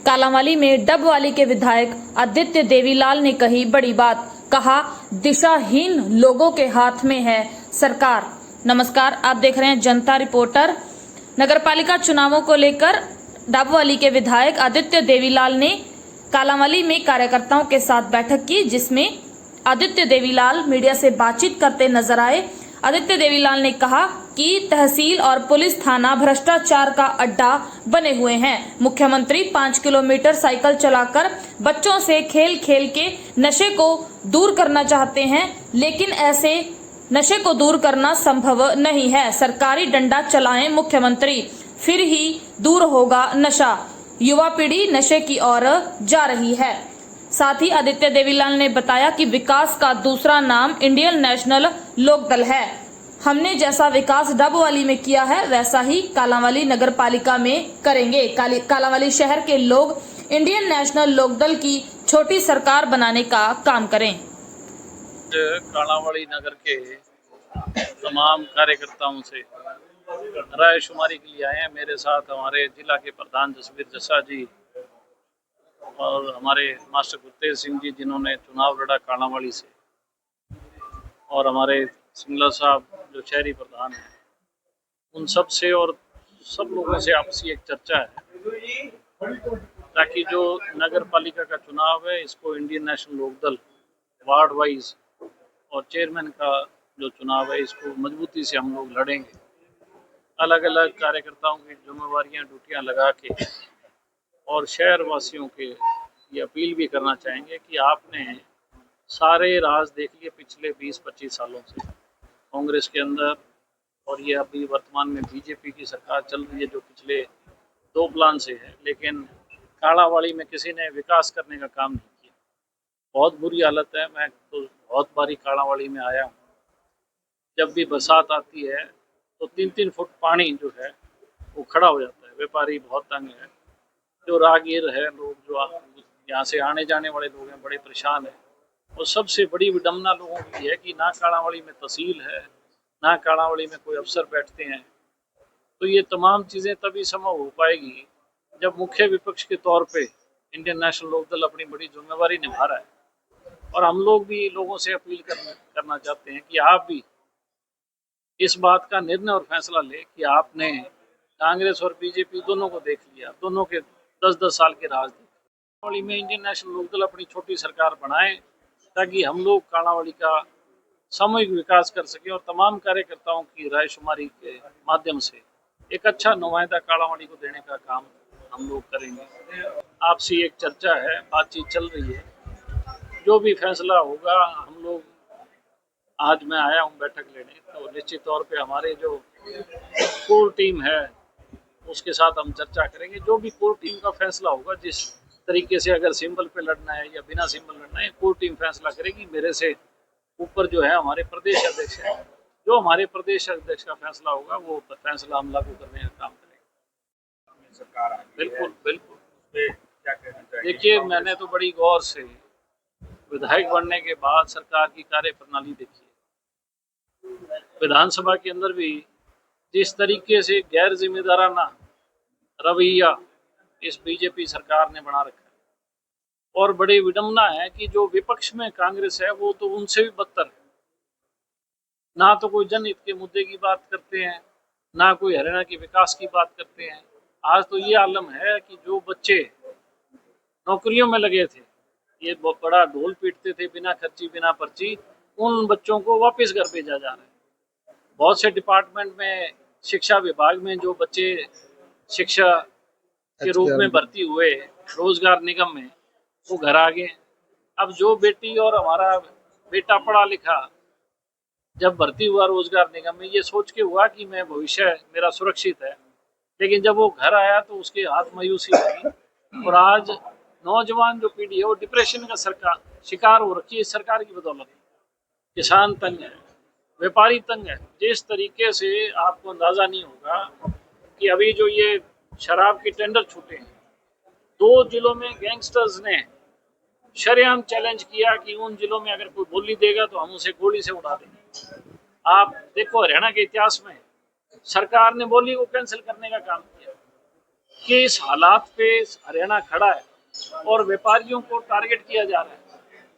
कालांवाली में डबवाली के विधायक आदित्य देवीलाल ने कही बड़ी बात, कहा दिशाहीन लोगों के हाथ में है सरकार। नमस्कार, आप देख रहे हैं जनता रिपोर्टर। नगरपालिका चुनावों को लेकर डबवाली के विधायक आदित्य देवीलाल ने कालांवाली में कार्यकर्ताओं के साथ बैठक की, जिसमें आदित्य देवीलाल मीडिया से बातचीत करते नजर आए। आदित्य देवीलाल ने कहा कि तहसील और पुलिस थाना भ्रष्टाचार का अड्डा बने हुए हैं। मुख्यमंत्री 5 किलोमीटर साइकिल चलाकर बच्चों से खेल खेल के नशे को दूर करना चाहते हैं, लेकिन ऐसे नशे को दूर करना संभव नहीं है। सरकारी डंडा चलाएं मुख्यमंत्री, फिर ही दूर होगा नशा। युवा पीढ़ी नशे की ओर जा रही है। साथ ही आदित्य देवीलाल ने बताया कि विकास का दूसरा नाम इंडियन नेशनल लोकदल है। हमने जैसा विकास डबवाली में किया है वैसा ही कालांवाली नगर पालिका में करेंगे। कालांवाली शहर के लोग इंडियन नेशनल लोकदल की छोटी सरकार बनाने का काम करें। कालांवाली नगर के तमाम कार्यकर्ताओं से रायशुमारी के लिए आए हैं। मेरे साथ हमारे जिला के प्रधान जसवीर जस्सा जी और हमारे मास्टर गुरतेज सिंह जी, जिन्होंने चुनाव लड़ा कालांवाली से, और हमारे सिंगला साहब जो शहरी प्रधान हैं, उन सब से और सब लोगों से आपसी एक चर्चा है ताकि जो नगर पालिका का चुनाव है इसको Indian National Lokdal ward wise और चेयरमैन का जो चुनाव है इसको मजबूती से हम लोग लड़ेंगे। अलग अलग कार्यकर्ताओं की जिम्मेवारियां ड्यूटियां लगा के और शहर वासियों के ये अपील भी करना चाहेंगे कि आपने सारे राज देख लिए पिछले 20-25 सालों से कांग्रेस के अंदर, और ये अभी वर्तमान में बीजेपी की सरकार चल रही है जो पिछले 2 प्लान से है, लेकिन कालांवाली में किसी ने विकास करने का काम नहीं किया। बहुत बुरी हालत है। मैं तो बहुत बारी कालांवाली में आया हूँ। जब भी बरसात आती है तो 3-3 फुट पानी जो है वो खड़ा हो जाता है। व्यापारी बहुत तंग है, जो राहगीर है, लोग जो यहाँ से आने जाने वाले लोग हैं बड़े परेशान हैं। और सबसे बड़ी विडम्बना लोगों की है कि ना कालांवाली में तहसील है, ना कालांवाली में कोई अफसर बैठते हैं। तो ये तमाम चीज़ें तभी संभव हो पाएगी जब मुख्य विपक्ष के तौर पे इंडियन नेशनल लोकदल अपनी बड़ी जिम्मेवारी निभा रहा है। और हम लोग भी लोगों से अपील करना चाहते हैं कि आप भी इस बात का निर्णय और फैसला ले कि आपने कांग्रेस और बीजेपी दोनों को देख लिया, दोनों के 10-10 साल के राज देखे। कालांवाली में इंडियन नेशनल लोकदल अपनी छोटी सरकार बनाए ताकि हम लोग कालांवाली का सामूहिक विकास कर सकें और तमाम कार्यकर्ताओं की रायशुमारी के माध्यम से एक अच्छा नुमाइंदा कालांवाली को देने का काम हम लोग करेंगे। आपसी एक चर्चा है, बातचीत चल रही है। जो भी फैसला होगा हम लोग, आज मैं आया हूँ बैठक लेने, तो निश्चित तौर पे हमारे जो कोर टीम है उसके साथ हम चर्चा करेंगे। जो भी कोर टीम का फैसला होगा, जिस तरीके से अगर सिंबल पे लड़ना है या बिना सिंबल लड़ना है, कोर टीम फैसला करेगी। मेरे से ऊपर जो है हमारे प्रदेश अध्यक्ष है, जो हमारे प्रदेश अध्यक्ष का फैसला होगा वो फैसला हम लागू करने का काम करेंगे। सरकार बिल्कुल बिल्कुल। क्या कहना चाहिए? देखिए, मैंने तो बड़ी गौर से विधायक बनने के बाद सरकार की कार्य प्रणाली देखी है। विधानसभा के अंदर भी जिस तरीके से गैर जिम्मेदाराना रवैया इस बीजेपी सरकार ने बना रखा है, और बड़ी विडम्बना है कि जो विपक्ष में कांग्रेस है वो तो उनसे भी बदतर है। ना तो कोई जनहित के मुद्दे की बात करते हैं, ना कोई हरियाणा के विकास की बात करते हैं। आज तो ये आलम है कि जो बच्चे नौकरियों में लगे थे, ये बड़ा ढोल पीटते थे बिना खर्ची बिना पर्ची, उन बच्चों को वापस घर भेजा जा रहा है। बहुत से डिपार्टमेंट में, शिक्षा विभाग में जो बच्चे शिक्षा के रूप में भर्ती हुए रोजगार निगम में, वो घर आ गए। अब जो बेटी और हमारा बेटा पढ़ा लिखा जब भर्ती हुआ रोजगार निगम में, ये सोच के हुआ कि मैं भविष्य मेरा सुरक्षित है, लेकिन जब वो घर आया तो उसके हाथ मायूसी हुई। और आज नौजवान जो पीढ़ी है वो डिप्रेशन का शिकार हो रखी है इस सरकार की बदौलत। किसान तंग है, व्यापारी तंग है। जिस तरीके से आपको अंदाजा नहीं होगा कि अभी जो ये शराब के टेंडर छूटे हैं, 2 जिलों में गैंगस्टर्स ने शरेआम चैलेंज किया कि उन जिलों में अगर कोई बोली देगा तो हम उसे गोली से उड़ा देंगे। आप देखो, हरियाणा के इतिहास में सरकार ने बोली को कैंसिल करने का काम किया। कि इस हालात पे हरियाणा खड़ा है और व्यापारियों को टारगेट किया जा रहा है,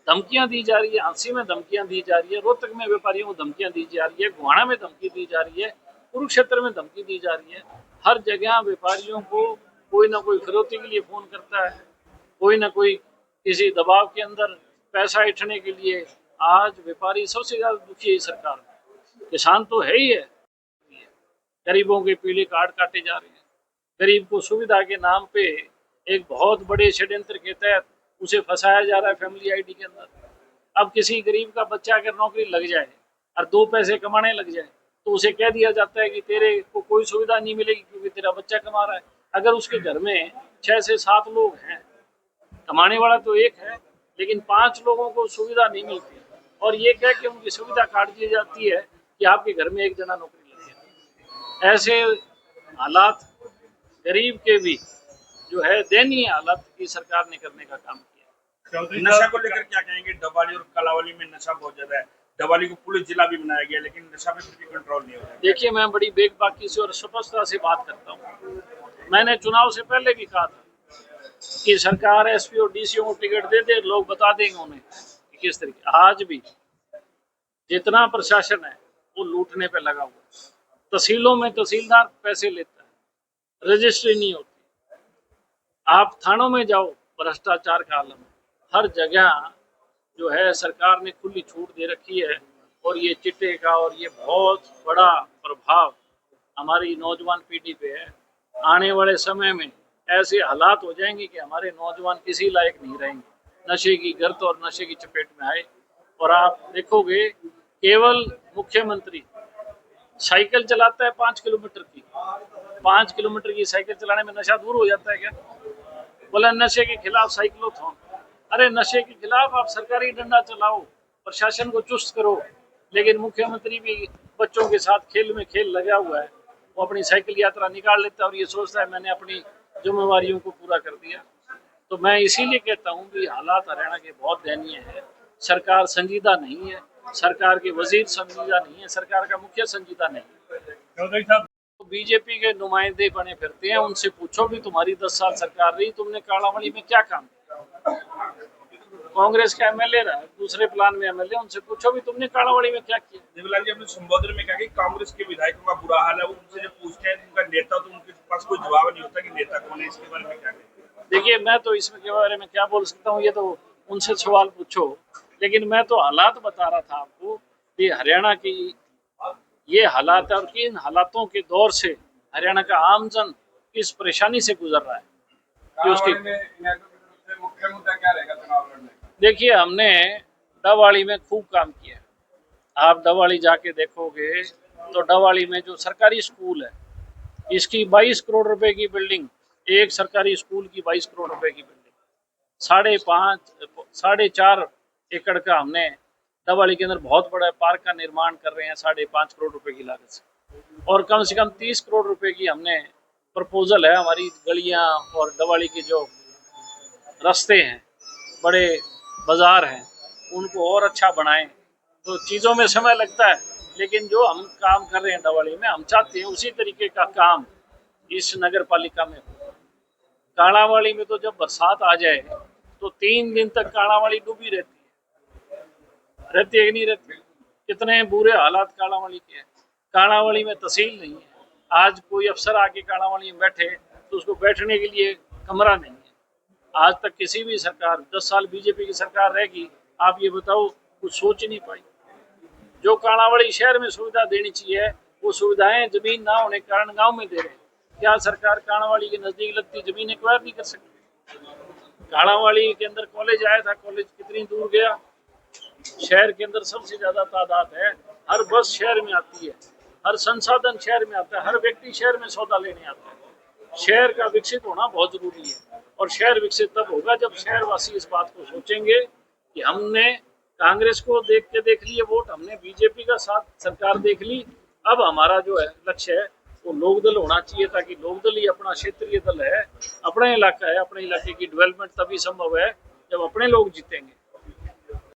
धमकियां दी जा रही है, झांसी में धमकियां दी जा रही है, रोहतक में व्यापारियों को धमकियां दी जा रही है, गोहाना में धमकी दी जा रही है, कुरुक्षेत्र में धमकी दी जा रही है। हर जगह व्यापारियों को कोई ना कोई फिरौती के लिए फोन करता है, कोई ना कोई किसी दबाव के अंदर पैसा ऐंठने के लिए। आज व्यापारी सबसे ज्यादा दुखी है सरकार में, किसान तो है ही है। गरीबों के पीले कार्ड काटे जा रहे हैं, गरीब को सुविधा के नाम पे एक बहुत बड़े षड्यंत्र के तहत उसे फंसाया जा रहा है फैमिली आईडी के अंदर। अब किसी गरीब का बच्चा अगर नौकरी लग जाए और 2 पैसे कमाने लग जाए तो उसे कह दिया जाता है कि तेरे को कोई सुविधा नहीं मिलेगी क्योंकि तेरा बच्चा कमा रहा है। अगर उसके घर में 6 से 7 लोग हैं, कमाने वाला तो एक है लेकिन 5 लोगों को सुविधा नहीं मिलती और ये कह के उनकी सुविधा काट दी जाती है कि आपके घर में एक जना नौकरी लग गया। ऐसे हालात गरीब के भी जो है दयनीय हालत की सरकार ने करने का काम किया। नशा को लेकर क्या कहेंगे? डबवाली और कलावाली में नशा बहुत ज्यादा है। डबवाली को पुलिस जिला भी बनाया गया लेकिन नशा पे फिर भी कंट्रोल नहीं हो रहा है। देखिए, मैं बड़ी बेबाकी से और स्पष्टता से बात करता हूँ। मैंने चुनाव से पहले भी कहा था कि सरकार एसपी और डीसीओ को टिकट दे दे, लोग बता देंगे उन्हें कि किस तरीके। आज भी जितना प्रशासन है वो लूटने पे लगा हुआ है। तहसीलों में तहसीलदार पैसे लेता है, रजिस्ट्री नहीं होती। आप थानों में जाओ, भ्रष्टाचार का आलम। हर जगह जो है सरकार ने खुली छूट दे रखी है और ये चिट्टे का और ये बहुत बड़ा प्रभाव हमारी नौजवान पीढ़ी पे है। आने वाले समय में ऐसे हालात हो जाएंगे कि हमारे नौजवान किसी लायक नहीं रहेंगे, नशे की गर्त और नशे की चपेट में आए। और आप देखोगे केवल मुख्यमंत्री साइकिल चलाता है 5 किलोमीटर की, 5 किलोमीटर की साइकिल चलाने में नशा दूर हो जाता है क्या? बोला नशे के खिलाफ साइक्लोथॉन। अरे नशे के खिलाफ आप सरकारी डंडा चलाओ, प्रशासन को चुस्त करो, लेकिन मुख्यमंत्री भी बच्चों के साथ खेल में खेल लगा हुआ है। वो अपनी साइकिल यात्रा निकाल लेता है और ये सोचता है मैंने अपनी जिम्मेवारियों को पूरा कर दिया। तो मैं इसीलिए कहता हूँ कि हालात हरियाणा के बहुत दयनीय है। सरकार संजीदा नहीं है, सरकार के वजीर संजीदा नहीं है, सरकार का मुखिया संजीदा नहीं है। बीजेपी के नुमाइंदे बने फिरते हैं, उनसे पूछो भी तुम्हारी 10 साल सरकार रही, तुमने कालावाड़ी में क्या काम किया? कांग्रेस का एमएलए रहा, दूसरे प्लान में एमएलए, उनसे पूछो भी तुमने कालावाड़ी में क्या किया? देवीलाल जी अपने संबोधन में कहा कि कांग्रेस के विधायकों का बुरा हाल है। वो उनसे जब पूछते हैं उनका नेता, तो उनके पास कोई जवाब नहीं होता कि नेता कौन है। इसके बारे में क्या कहेंगे? देखिए, मैं तो इसमें के बारे में क्या बोल सकता हूँ, ये तो उनसे सवाल पूछो। लेकिन मैं तो हालात बता रहा था आपको कि हरियाणा की ये हालात है और कि इन हालातों के दौर से हरियाणा का आमजन किस परेशानी से गुजर रहा है कि उसकी मुख्य मुद्दा क्या रहेगा चुनाव लड़ने का? देखिए, हमने डबवाली में खूब काम किया। आप डबवाली जाके देखोगे तो डबवाली में जो सरकारी स्कूल है, इसकी 22 करोड़ रुपए की बिल्डिंग, एक सरकारी स्कूल की 22 करोड़ रुपए की बिल्डिंग, 4.5 एकड़ का हमने डबवाली के अंदर बहुत बड़ा पार्क का निर्माण कर रहे हैं 5.5 करोड़ रुपए की लागत से। और कम से कम 30 करोड़ रुपए की हमने प्रपोजल है हमारी गलियां और डबवाली के जो रास्ते हैं, बड़े बाजार हैं, उनको और अच्छा बनाएं। तो चीज़ों में समय लगता है, लेकिन जो हम काम कर रहे हैं डबवाली में, हम चाहते हैं उसी तरीके का काम इस नगर पालिका में हो। कालावाड़ी में तो जब बरसात आ जाए तो 3 दिन तक कालावाड़ी डूबी रहती है कि नहीं रहती? कितने बुरे हालात कालावाड़ी के हैं। कालावाड़ी में तहसील नहीं है। आज कोई अफसर आके कालावाड़ी में बैठे तो उसको बैठने के लिए कमरा नहीं है। आज तक किसी भी सरकार, 10 साल बीजेपी की सरकार रहेगी, आप ये बताओ, कुछ सोच नहीं पाई। जो कालावाड़ी शहर में सुविधा देनी चाहिए वो सुविधाएं जमीन ना होने के कारण गाँव में दे रहे हैं। क्या सरकार कालावाड़ी के नजदीक लगती जमीन एक्वायर नहीं कर सकती? कालावाड़ी के अंदर कॉलेज आया था, कॉलेज कितनी दूर गया? शहर के अंदर सबसे ज्यादा तादाद है, हर बस शहर में आती है, हर संसाधन शहर में आता है, हर व्यक्ति शहर में सौदा लेने आता है। शहर का विकसित होना बहुत जरूरी है और शहर विकसित तब होगा जब शहरवासी इस बात को सोचेंगे कि हमने कांग्रेस को देख लिए वोट, हमने बीजेपी का साथ सरकार देख ली, अब हमारा जो है लक्ष्य है वो लोकदल होना चाहिए, ताकि लोकदल ही अपना क्षेत्रीय दल है, अपना इलाका है, अपने इलाके की डेवलपमेंट तभी संभव है जब अपने लोग जीतेंगे।